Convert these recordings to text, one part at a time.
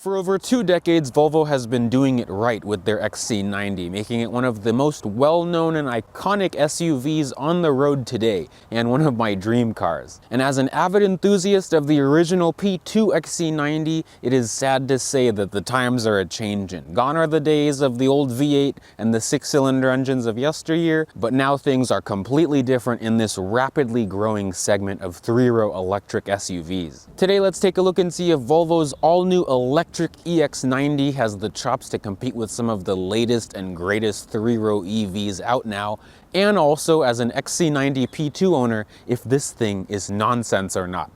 For over 2 decades, Volvo has been doing it right with their XC90, making it one of the most well-known and iconic SUVs on the road today, and one of my dream cars. And as an avid enthusiast of the original P2 XC90, it is sad to say that the times are a-changin'. Gone are the days of the old V8 and the 6-cylinder engines of yesteryear, but now things are completely different in this rapidly growing segment of 3-row electric SUVs. Today, let's take a look and see if Volvo's all-new electric EX90 has the chops to compete with some of the latest and greatest 3-row EVs out now, and also as an XC90 P2 owner, if this thing is nonsense or not.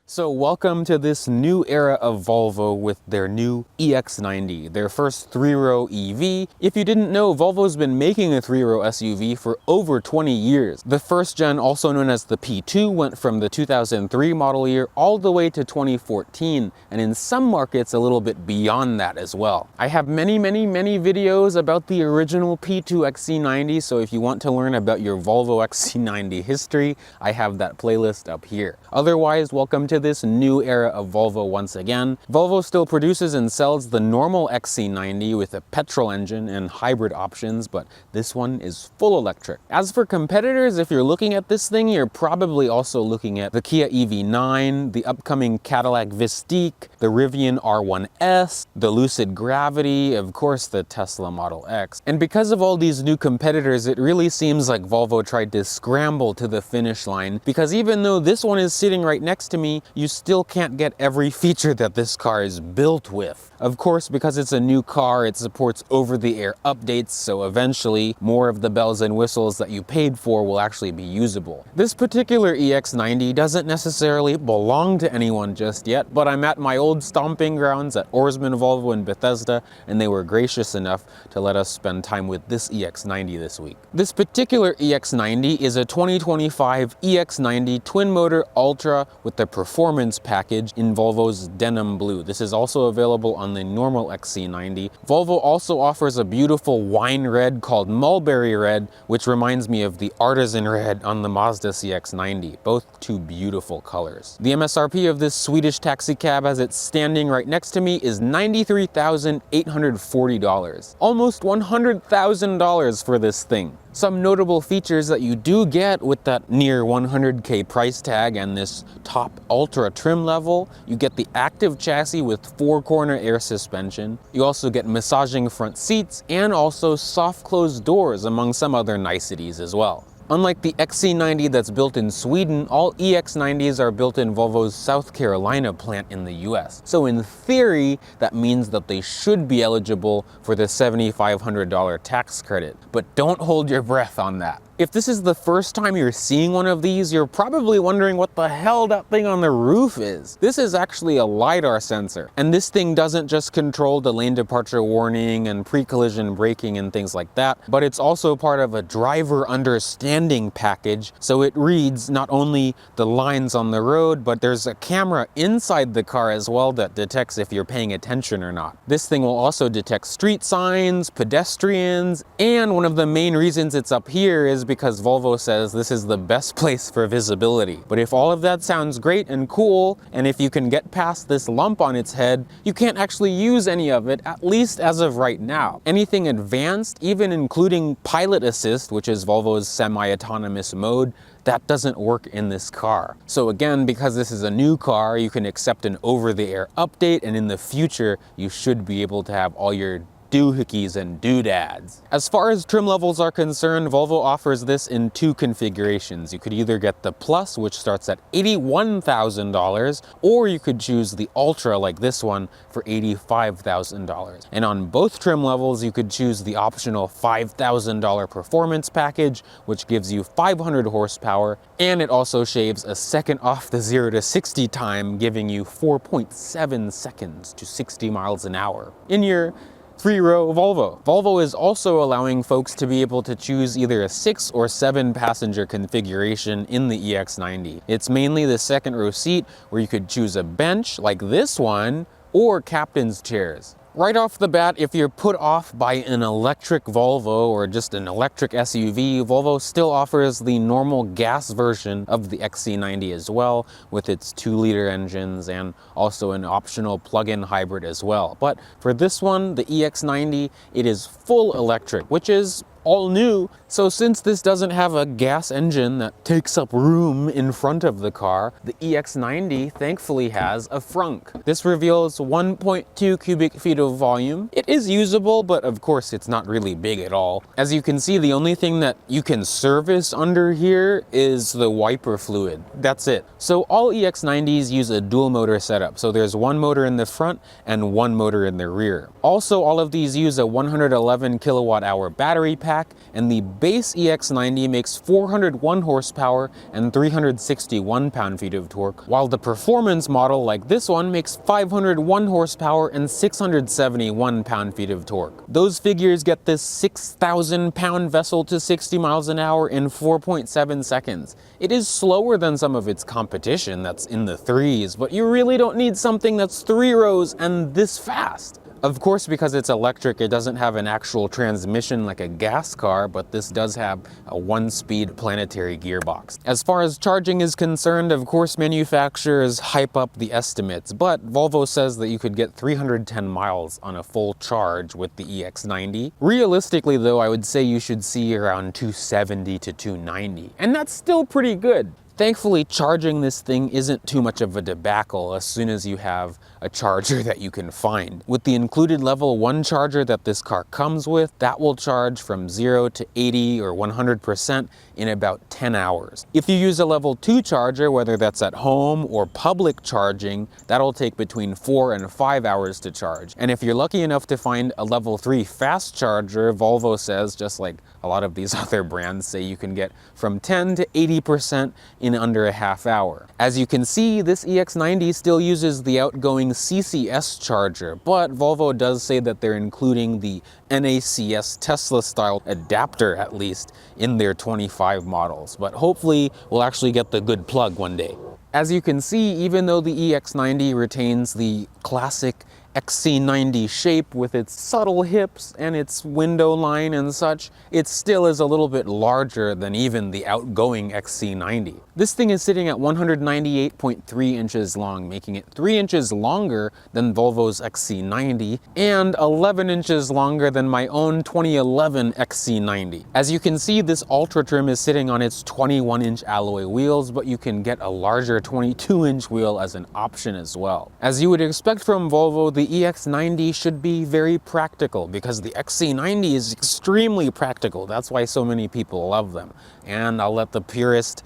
So welcome to this new era of Volvo with their new EX90, their first 3-row EV. If you didn't know, Volvo's been making a 3-row SUV for over 20 years. The first gen, also known as the P2, went from the 2003 model year all the way to 2014, and in some markets a little bit beyond that as well. I have many videos about the original P2 XC90, so if you want to learn about your Volvo XC90 history, I have that playlist up here. Otherwise, welcome to this new era of Volvo once again. Volvo still produces and sells the normal XC90 with a petrol engine and hybrid options, but this one is full electric. As for competitors, if you're looking at this thing, you're probably also looking at the Kia EV9, the upcoming Cadillac Vistique, the Rivian R1S, the Lucid Gravity, of course the Tesla Model X. And because of all these new competitors, it really seems like Volvo tried to scramble to the finish line, because even though this one is sitting right next to me, you still can't get every feature that this car is built with. Of course, because it's a new car, it supports over-the-air updates, so eventually more of the bells and whistles that you paid for will actually be usable. This particular EX90 doesn't necessarily belong to anyone just yet, but I'm at my old stomping grounds at Orsman Volvo in Bethesda, and they were gracious enough to let us spend time with this EX90 this week. This particular EX90 is a 2025 EX90 twin-motor Ultra with the performance package in Volvo's denim blue. This is also available on the normal XC90. Volvo also offers a beautiful wine red called mulberry red, which reminds me of the artisan red on the Mazda CX-90. Both two beautiful colors. The MSRP of this Swedish taxi cab, as it's standing right next to me, is $93,840. Almost $100,000 for this thing. Some notable features that you do get with that near 100K price tag and this top Ultra trim level: you get the active chassis with 4-corner air suspension. You also get massaging front seats and also soft closed doors, among some other niceties as well. Unlike the XC90 that's built in Sweden, all EX90s are built in Volvo's South Carolina plant in the US. So in theory, that means that they should be eligible for the $7,500 tax credit. But don't hold your breath on that. If this is the first time you're seeing one of these, you're probably wondering what the hell that thing on the roof is. This is actually a LiDAR sensor, and this thing doesn't just control the lane departure warning and pre-collision braking and things like that, but it's also part of a driver understanding package, so it reads not only the lines on the road, but there's a camera inside the car as well that detects if you're paying attention or not. This thing will also detect street signs, pedestrians, and one of the main reasons it's up here is because Volvo says this is the best place for visibility. But if all of that sounds great and cool, and if you can get past this lump on its head, you can't actually use any of it, at least as of right now. Anything advanced, even including pilot assist, which is Volvo's semi-autonomous mode, that doesn't work in this car. So again, because this is a new car, you can accept an over-the-air update, and in the future, you should be able to have all your doohickeys and doodads. As far as trim levels are concerned, Volvo offers this in 2 configurations. You could either get the Plus, which starts at $81,000, or you could choose the Ultra like this one for $85,000. And on both trim levels, you could choose the optional $5,000 performance package, which gives you 500 horsepower, and it also shaves a second off the 0 to 60 time, giving you 4.7 seconds to 60 miles an hour in your 3-row Volvo. Volvo is also allowing folks to be able to choose either a 6 or 7 passenger configuration in the EX90. It's mainly the second row seat where you could choose a bench like this one or captain's chairs. Right off the bat, if you're put off by an electric Volvo or just an electric SUV, Volvo still offers the normal gas version of the XC90 as well, with its 2-liter engines and also an optional plug-in hybrid as well. But for this one, the EX90, it is full electric, which is all new. So since this doesn't have a gas engine that takes up room in front of the car, the EX90 thankfully has a Frunk. This reveals 1.2 cubic feet of volume. It is usable, but of course it's not really big at all. As you can see, the only thing that you can service under here is the wiper fluid. That's it. So all EX90s use a dual motor setup. So there's one motor in the front and one motor in the rear. Also, all of these use a 111 kilowatt hour battery pack, and the base EX90 makes 401 horsepower and 361 pound-feet of torque, while the performance model like this one makes 501 horsepower and 671 pound-feet of torque. Those figures get this 6,000 pound vessel to 60 miles an hour in 4.7 seconds. It is slower than some of its competition that's in the 3s, but you really don't need something that's 3 rows and this fast. Of course, because it's electric, it doesn't have an actual transmission like a gas car, but this does have a 1-speed planetary gearbox. As far as charging is concerned, of course, manufacturers hype up the estimates, but Volvo says that you could get 310 miles on a full charge with the EX90. Realistically, though, I would say you should see around 270 to 290, and that's still pretty good. Thankfully, charging this thing isn't too much of a debacle as soon as you have a charger that you can find. With the included level 1 charger that this car comes with, that will charge from 0 to 80 or 100% in about 10 hours. If you use a level 2 charger, whether that's at home or public charging, that'll take between 4 and 5 hours to charge. And if you're lucky enough to find a level 3 fast charger, Volvo says, just like a lot of these other brands say, you can get from 10 to 80% in under a half hour. As you can see, this EX90 still uses the outgoing CCS charger, but Volvo does say that they're including the NACS Tesla style adapter, at least, in their 25 models. But hopefully we'll actually get the good plug one day. As you can see, even though the EX90 retains the classic XC90 shape with its subtle hips and its window line and such, it still is a little bit larger than even the outgoing XC90. This thing is sitting at 198.3 inches long, making it 3 inches longer than Volvo's XC90 and 11 inches longer than my own 2011 XC90. As you can see, this Ultra trim is sitting on its 21-inch alloy wheels, but you can get a larger 22-inch wheel as an option as well. As you would expect from Volvo, the EX90 should be very practical because the XC90 is extremely practical. That's why so many people love them. And I'll let the purist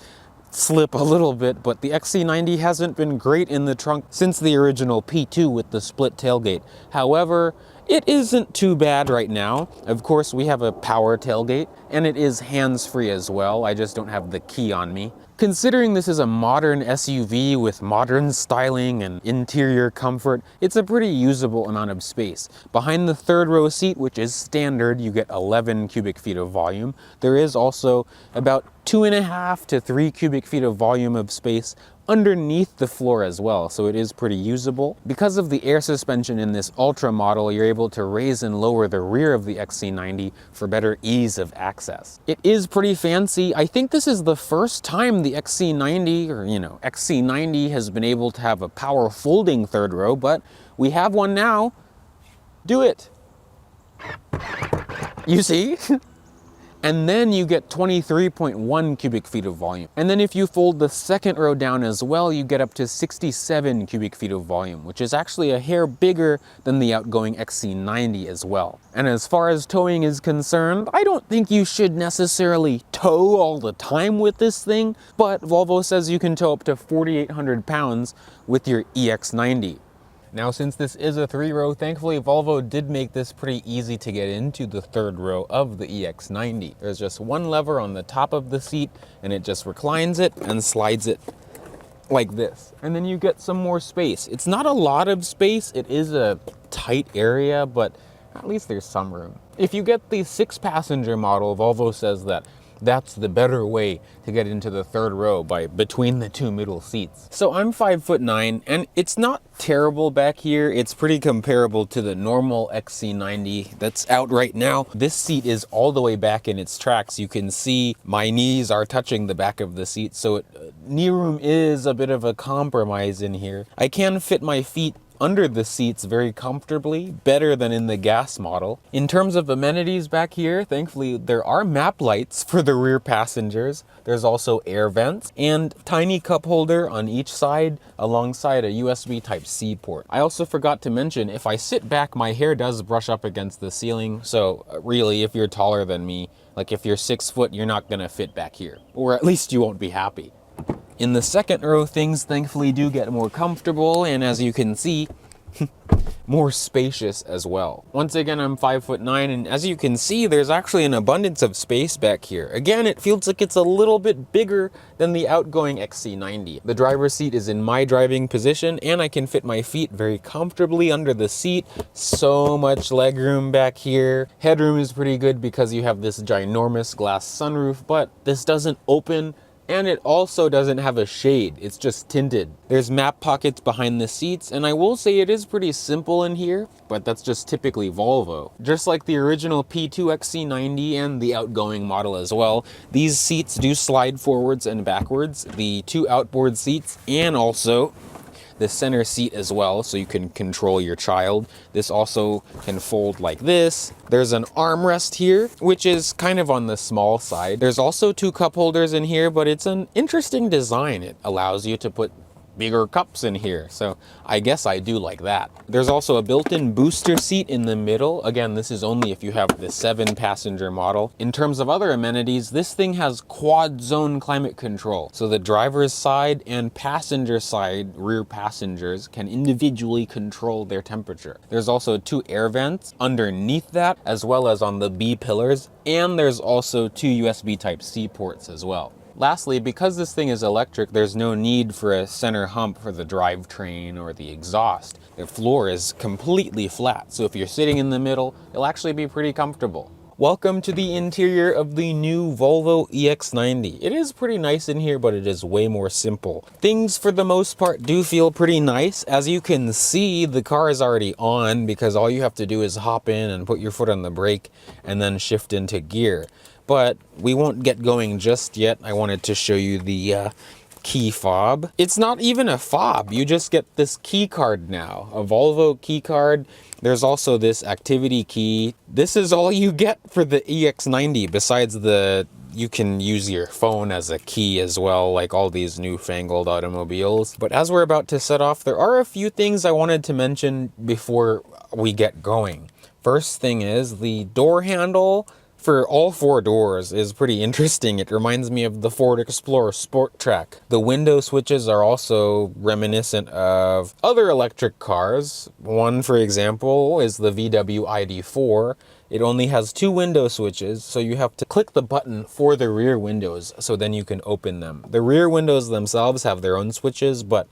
slip a little bit, but the XC90 hasn't been great in the trunk since the original P2 with the split tailgate. However, it isn't too bad right now. Of course, we have a power tailgate, and it is hands-free as well. I just don't have the key on me. Considering this is a modern SUV with modern styling and interior comfort, it's a pretty usable amount of space. Behind the 3rd row seat, which is standard, you get 11 cubic feet of volume. There is also about 2.5 to 3 cubic feet of volume of space underneath the floor as well, so it is pretty usable. Because of the air suspension in this Ultra model, you're able to raise and lower the rear of the XC90 for better ease of access. It is pretty fancy. I think this is the first time the XC90, or XC90 has been able to have a power folding 3rd row, but we have one now. Do it. You see? And then you get 23.1 cubic feet of volume. And then if you fold the 2nd row down as well, you get up to 67 cubic feet of volume, which is actually a hair bigger than the outgoing XC90 as well. And as far as towing is concerned, I don't think you should necessarily tow all the time with this thing, but Volvo says you can tow up to 4,800 pounds with your EX90. Now, since this is a 3-row, thankfully Volvo did make this pretty easy to get into the 3rd row of the EX90. There's just one lever on the top of the seat, and it just reclines it and slides it like this. And then you get some more space. It's not a lot of space. It is a tight area, but at least there's some room. If you get the 6-passenger model, Volvo says that that's the better way to get into the third row, by between the two middle seats. So I'm 5'9", and it's not terrible back here. It's pretty comparable to the normal XC90 that's out right now. This seat is all the way back in its tracks. You can see my knees are touching the back of the seat, so knee room is a bit of a compromise in here. I can fit my feet under the seats very comfortably, better than in the gas model. In terms of amenities back here, thankfully there are map lights for the rear passengers. There's also air vents and tiny cup holder on each side alongside a USB Type-C port. I also forgot to mention, if I sit back, my hair does brush up against the ceiling, so really if you're taller than me, like if you're 6 foot, you're not gonna fit back here, or at least you won't be happy. In the second row, things thankfully do get more comfortable, and as you can see, more spacious as well. Once again, I'm 5'9", and as you can see, there's actually an abundance of space back here. Again, it feels like it's a little bit bigger than the outgoing XC90. The driver's seat is in my driving position, and I can fit my feet very comfortably under the seat. So much legroom back here. Headroom is pretty good because you have this ginormous glass sunroof, but this doesn't open, and it also doesn't have a shade, it's just tinted. There's map pockets behind the seats, and I will say it is pretty simple in here, but that's just typically Volvo. Just like the original P2 XC90 and the outgoing model as well, these seats do slide forwards and backwards, the 2 outboard seats, and also the center seat as well, so you can control your child. This also can fold like this. There's an armrest here, which is kind of on the small side. There's also 2 cup holders in here, but it's an interesting design. It allows you to put bigger cups in here, so I guess I do like that. There's also a built-in booster seat in the middle. Again, this is only if you have the 7-passenger model. In terms of other amenities, this thing has quad zone climate control, so the driver's side and passenger side rear passengers can individually control their temperature. There's also 2 air vents underneath that, as well as on the B pillars, and there's also 2 USB Type-C ports as well. Lastly, because this thing is electric, there's no need for a center hump for the drivetrain or the exhaust. The floor is completely flat, so if you're sitting in the middle, it'll actually be pretty comfortable. Welcome to the interior of the new Volvo EX90. It is pretty nice in here, but it is way more simple. Things for the most part do feel pretty nice. As you can see, the car is already on because all you have to do is hop in and put your foot on the brake and then shift into gear. But we won't get going just yet. I wanted to show you the key fob. It's not even a fob. You just get this key card now, a Volvo key card. There's also this activity key. This is all you get for the EX90 besides you can use your phone as a key as well, like all these newfangled automobiles. But as we're about to set off, there are a few things I wanted to mention before we get going. First thing is the door handle for all 4 doors is pretty interesting. It reminds me of the Ford Explorer Sport Track. The window switches are also reminiscent of other electric cars. One, for example, is the VW ID4. It only has 2 window switches, so you have to click the button for the rear windows, so then you can open them. The rear windows themselves have their own switches, but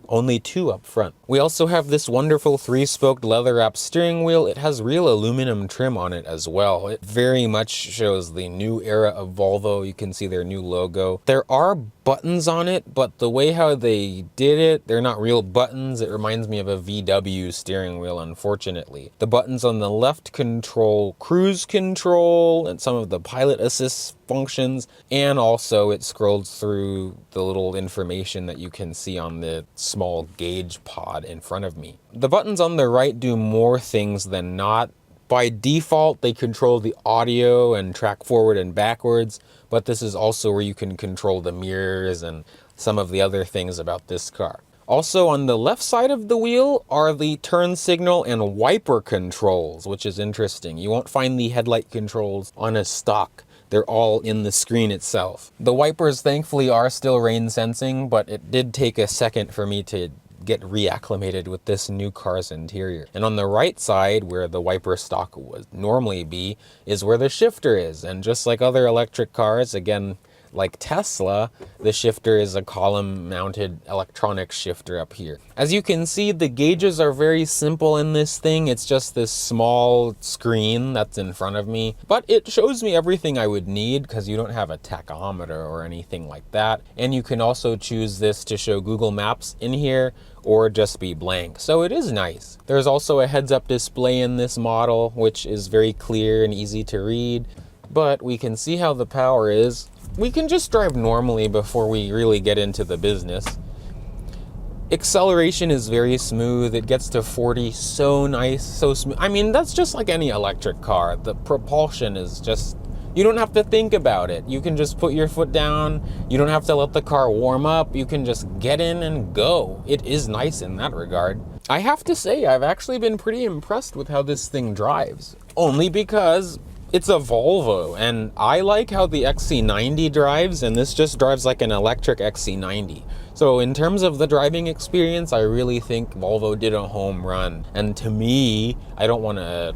only 2 up front. We also have this wonderful 3-spoked leather-wrapped steering wheel. It has real aluminum trim on it as well. It very much shows the new era of Volvo. You can see their new logo. There are buttons on it, but the way how they did it, they're not real buttons. It reminds me of a VW steering wheel, unfortunately. The buttons on the left control cruise control and some of the pilot assist functions, and also it scrolls through the little information that you can see on the small gauge pod in front of me. The buttons on the right do more things than not. By default, they control the audio and track forward and backwards, but this is also where you can control the mirrors and some of the other things about this car. Also on the left side of the wheel are the turn signal and wiper controls, which is interesting. You won't find the headlight controls on a stock. They're all in the screen itself. The wipers thankfully are still rain sensing, but it did take a second for me to get reacclimated with this new car's interior. And on the right side, where the wiper stock would normally be, is where the shifter is. And just like other electric cars, again, like Tesla, the shifter is a column-mounted electronic shifter up here. As you can see, the gauges are very simple in this thing. It's just this small screen that's in front of me, but it shows me everything I would need because you don't have a tachometer or anything like that. And you can also choose this to show Google Maps in here or just be blank. So it is nice. There's also a heads-up display in this model, which is very clear and easy to read. But we can see how the power is. We can just drive normally before we really get into the business. Acceleration is very smooth. It gets to 40 so nice, so smooth. I mean, that's just like any electric car. The propulsion is just, you don't have to think about it. You can just put your foot down. You don't have to let the car warm up. You can just get in and go. It is nice in that regard. I have to say, I've actually been pretty impressed with how this thing drives. Only because it's a Volvo, and I like how the XC90 drives, and this just drives like an electric XC90. So in terms of the driving experience, I really think Volvo did a home run. And to me, I don't want to,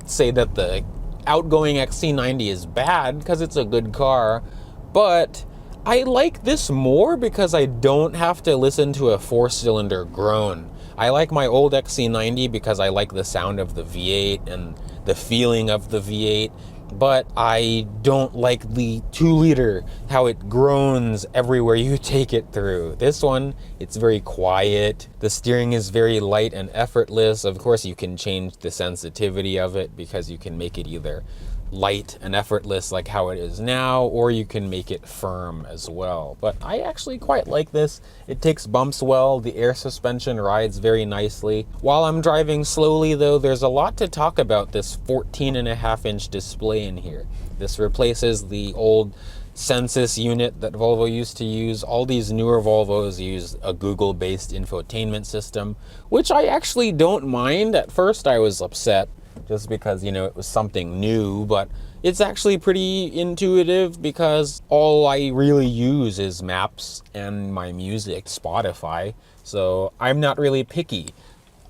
say that the outgoing XC90 is bad, because it's a good car, but I like this more because I don't have to listen to a 4-cylinder groan. I like my old XC90 because I like the sound of the V8 and the feeling of the V8, but I don't like the 2-liter, how it groans everywhere you take it through. This one, it's very quiet. The steering is very light and effortless. Of course, you can change the sensitivity of it because you can make it either light and effortless like how it is now, or you can make it firm as well. But I actually quite like this. It takes bumps well. The air suspension rides very nicely. While I'm driving slowly though, there's a lot to talk about this 14.5-inch display in here. This replaces the old Census unit that Volvo used to use. All these newer Volvos use a Google-based infotainment system, which I actually don't mind. At first I was upset just because, it was something new, but it's actually pretty intuitive because all I really use is maps and my music, Spotify, so I'm not really picky.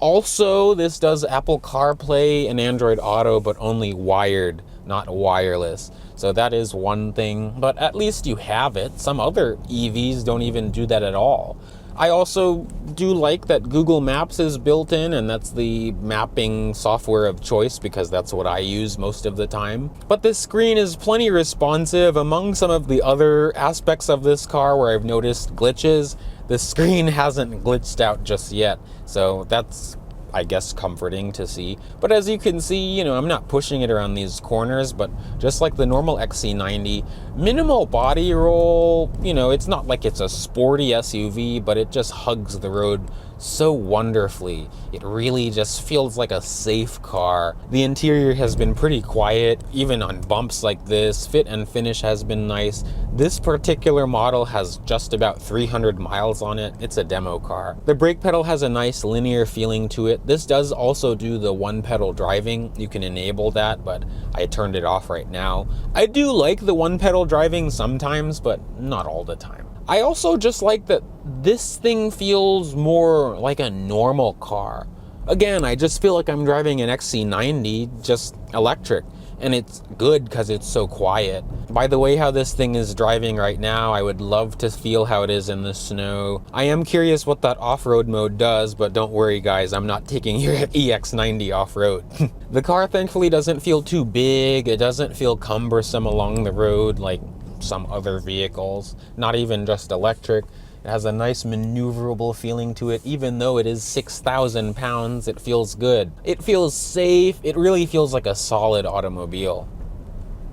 Also, this does Apple CarPlay and Android Auto, but only wired, not wireless. So that is one thing, but at least you have it. Some other EVs don't even do that at all. I also do like that Google Maps is built in, and that's the mapping software of choice because that's what I use most of the time. But this screen is plenty responsive. Among some of the other aspects of this car where I've noticed glitches, the screen hasn't glitched out just yet. So that's, I guess, comforting to see. But as you can see, I'm not pushing it around these corners, but just like the normal XC90, minimal body roll. It's not like it's a sporty SUV, but it just hugs the road so wonderfully. It really just feels like a safe car. The interior has been pretty quiet, even on bumps like this. Fit and finish has been nice. This particular model has just about 300 miles on it. It's a demo car. The brake pedal has a nice linear feeling to it. This does also do the one-pedal driving. You can enable that, but I turned it off right now. I do like the one-pedal driving sometimes, but not all the time. I also just like that this thing feels more like a normal car. Again, I just feel like I'm driving an XC90, just electric, and it's good because it's so quiet. By the way, how this thing is driving right now, I would love to feel how it is in the snow. I am curious what that off-road mode does, but don't worry guys, I'm not taking your EX90 off-road. The car thankfully doesn't feel too big. It doesn't feel cumbersome along the road like some other vehicles, not even just electric. It has a nice maneuverable feeling to it. Even though it is 6,000 pounds, it feels good. It feels safe. It really feels like a solid automobile.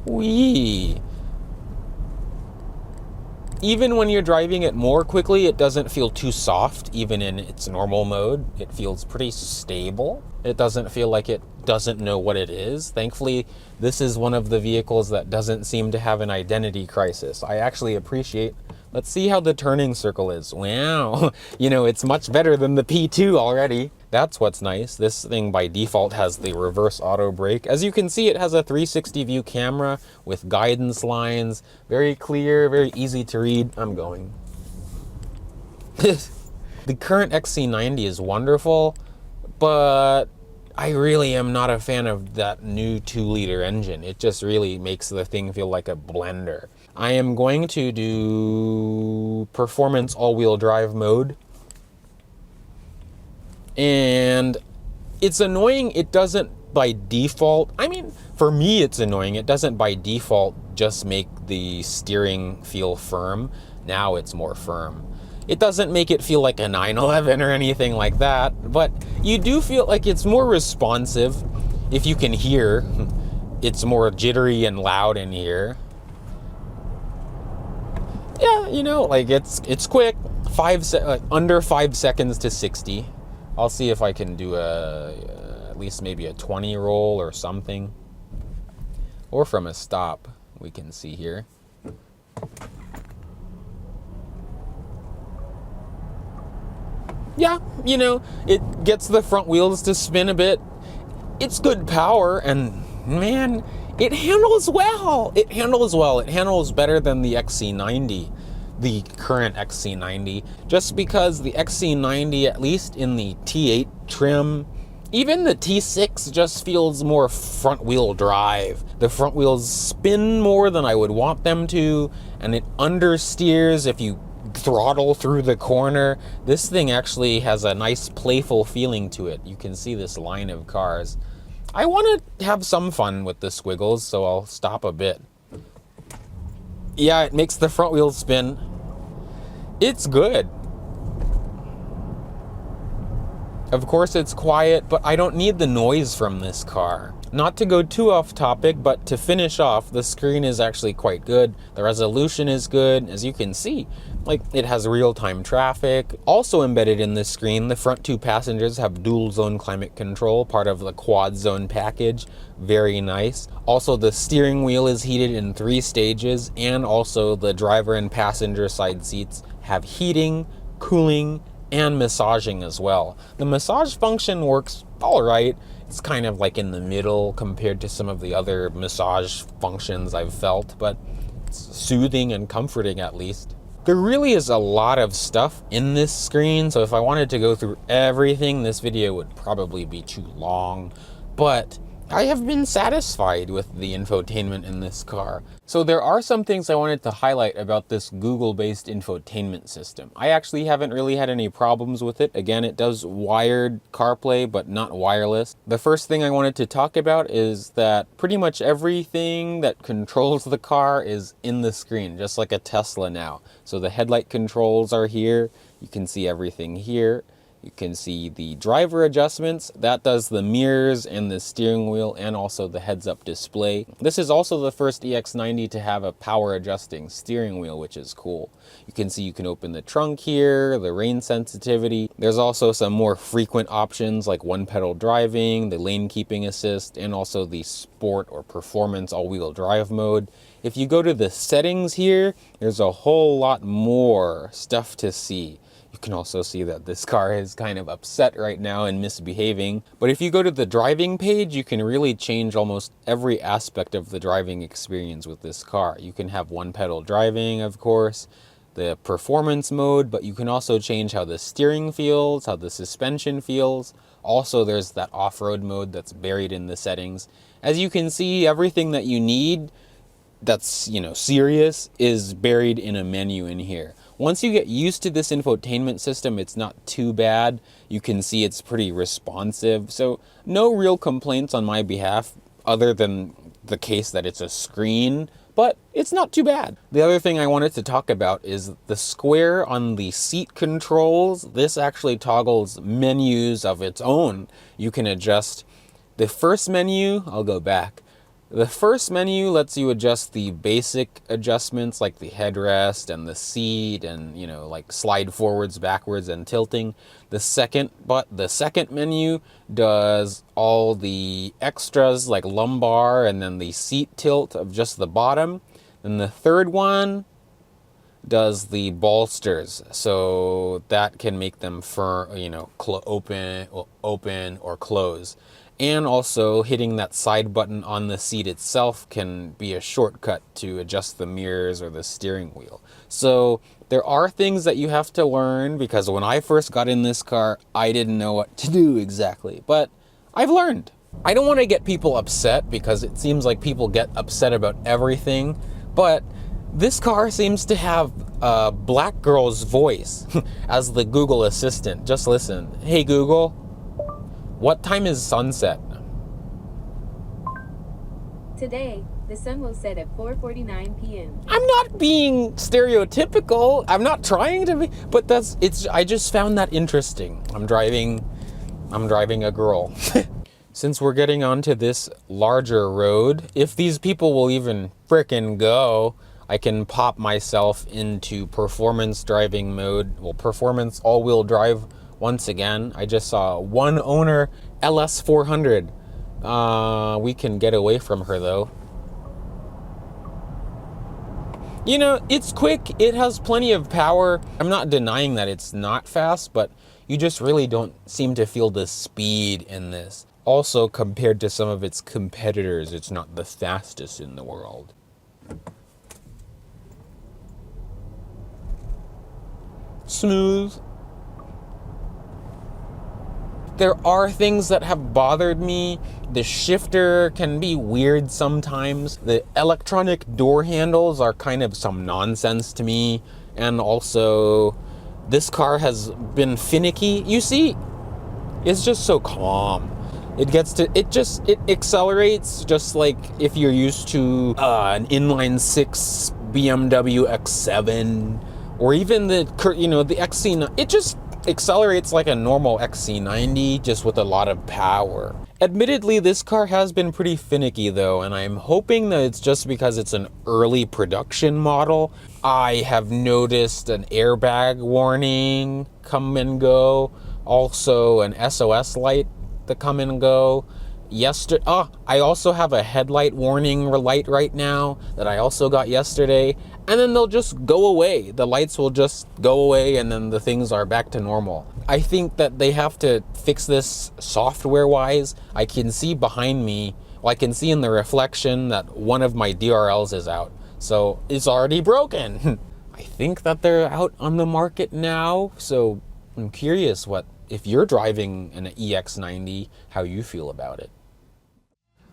Whee! Even when you're driving it more quickly, it doesn't feel too soft, even in its normal mode. It feels pretty stable. It doesn't feel like it doesn't know what it is. Thankfully, this is one of the vehicles that doesn't seem to have an identity crisis. I actually appreciate. Let's see how the turning circle is. Wow, it's much better than the P2 already. That's what's nice. This thing by default has the reverse auto brake. As you can see, it has a 360 view camera with guidance lines. Very clear, very easy to read. I'm going. The current XC90 is wonderful, but I really am not a fan of that new 2-liter engine. It just really makes the thing feel like a blender. I am going to do performance all-wheel drive mode. And it's annoying, it doesn't by default, I mean, for me it's annoying, it doesn't by default just make the steering feel firm. Now it's more firm. It doesn't make it feel like a 911 or anything like that, but you do feel like it's more responsive. If you can hear, it's more jittery and loud in here. Yeah, you know, like it's quick, under 5 seconds to 60. I'll see if I can do at least maybe a 20 roll or something. Or from a stop, we can see here. Yeah, you know, it gets the front wheels to spin a bit. It's good power, and man, it handles well. It handles well. It handles better than the XC90, the current XC90, just because the XC90, at least in the T8 trim, even the T6 just feels more front wheel drive. The front wheels spin more than I would want them to, and it understeers if you throttle through the corner. This thing actually has a nice playful feeling to it. You can see this line of cars. I want to have some fun with the squiggles, so I'll stop a bit. Yeah, it makes the front wheels spin. It's good. Of course it's quiet, but I don't need the noise from this car. Not to go too off topic, but to finish off, the screen is actually quite good. The resolution is good, as you can see. Like, it has real-time traffic. Also embedded in this screen, the front two passengers have dual zone climate control, part of the quad zone package. Very nice. Also, the steering wheel is heated in 3 stages, and also the driver and passenger side seats have heating, cooling, and massaging as well. The massage function works all right. It's kind of like in the middle compared to some of the other massage functions I've felt, but it's soothing and comforting at least. There really is a lot of stuff in this screen, so if I wanted to go through everything, this video would probably be too long, but I have been satisfied with the infotainment in this car. So there are some things I wanted to highlight about this Google-based infotainment system. I actually haven't really had any problems with it. Again, it does wired CarPlay, but not wireless. The first thing I wanted to talk about is that pretty much everything that controls the car is in the screen, just like a Tesla now. So the headlight controls are here. You can see everything here. You can see the driver adjustments. That does the mirrors and the steering wheel and also the heads-up display. This is also the first EX90 to have a power adjusting steering wheel, which is cool. You can see you can open the trunk here, the rain sensitivity. There's also some more frequent options like one pedal driving, the lane keeping assist, and also the sport or performance all-wheel drive mode. If you go to the settings here, there's a whole lot more stuff to see. You can also see that this car is kind of upset right now and misbehaving. But if you go to the driving page, you can really change almost every aspect of the driving experience with this car. You can have one pedal driving, of course, the performance mode, but you can also change how the steering feels, how the suspension feels. Also, there's that off-road mode that's buried in the settings. As you can see, everything that you need that's, you know, serious is buried in a menu in here. Once you get used to this infotainment system, it's not too bad. You can see it's pretty responsive. So no real complaints on my behalf other than the case that it's a screen, but it's not too bad. The other thing I wanted to talk about is the square on the seat controls. This actually toggles menus of its own. You can adjust the first menu. I'll go back. The first menu lets you adjust the basic adjustments like the headrest and the seat and, you know, like slide forwards, backwards, and tilting. The second menu does all the extras like lumbar and then the seat tilt of just the bottom. And the third one does the bolsters, so that can make them open or close. And also hitting that side button on the seat itself can be a shortcut to adjust the mirrors or the steering wheel. So there are things that you have to learn, because when I first got in this car, I didn't know what to do exactly, but I've learned. I don't want to get people upset because it seems like people get upset about everything, but This car seems to have a black girl's voice as the Google Assistant. Just listen. Hey Google, what time is sunset? Today, the sun will set at 4:49 p.m. I'm not being stereotypical. I'm not trying to be, but I just found that interesting. I'm driving a girl. Since we're getting onto this larger road, if these people will even frickin' go, I can pop myself into performance driving mode. Well, performance all-wheel drive once again. I just saw one owner LS400. We can get away from her though. You know, it's quick, it has plenty of power. I'm not denying that it's not fast, but you just really don't seem to feel the speed in this. Also, compared to some of its competitors, it's not the fastest in the world. Smooth. There are things that have bothered me. The shifter can be weird sometimes. The electronic door handles are kind of some nonsense to me. And also, this car has been finicky. You see, it's just so calm. It accelerates just like if you're used to an inline 6 BMW X7 or even the XC90. It just accelerates like a normal XC90, just with a lot of power. Admittedly, this car has been pretty finicky though, and I'm hoping that it's just because it's an early production model. I have noticed an airbag warning come and go, also an SOS light to come and go. I also have a headlight warning light right now that I also got yesterday, and then they'll just go away. The lights will just go away and then the things are back to normal. I think that they have to fix this software-wise. I can see behind me, I can see in the reflection that one of my DRLs is out. So it's already broken. I think that they're out on the market now, so I'm curious if you're driving an EX90, how you feel about it.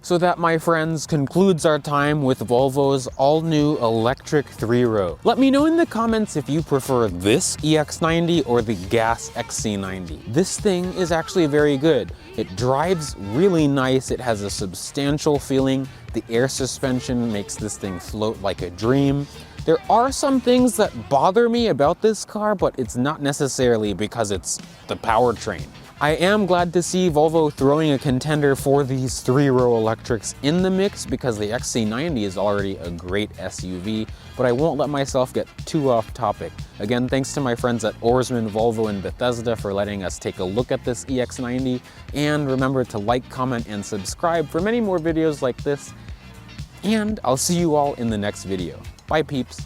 So that, my friends, concludes our time with Volvo's all-new electric 3-row. Let me know in the comments if you prefer this EX90 or the gas XC90. This thing is actually very good. It drives really nice. It has a substantial feeling. The air suspension makes this thing float like a dream. There are some things that bother me about this car, but it's not necessarily because it's the powertrain. I am glad to see Volvo throwing a contender for these 3-row electrics in the mix, because the XC90 is already a great SUV, but I won't let myself get too off topic. Again, thanks to my friends at Oarsman Volvo in Bethesda for letting us take a look at this EX90, and remember to like, comment, and subscribe for many more videos like this, and I'll see you all in the next video. Bye peeps.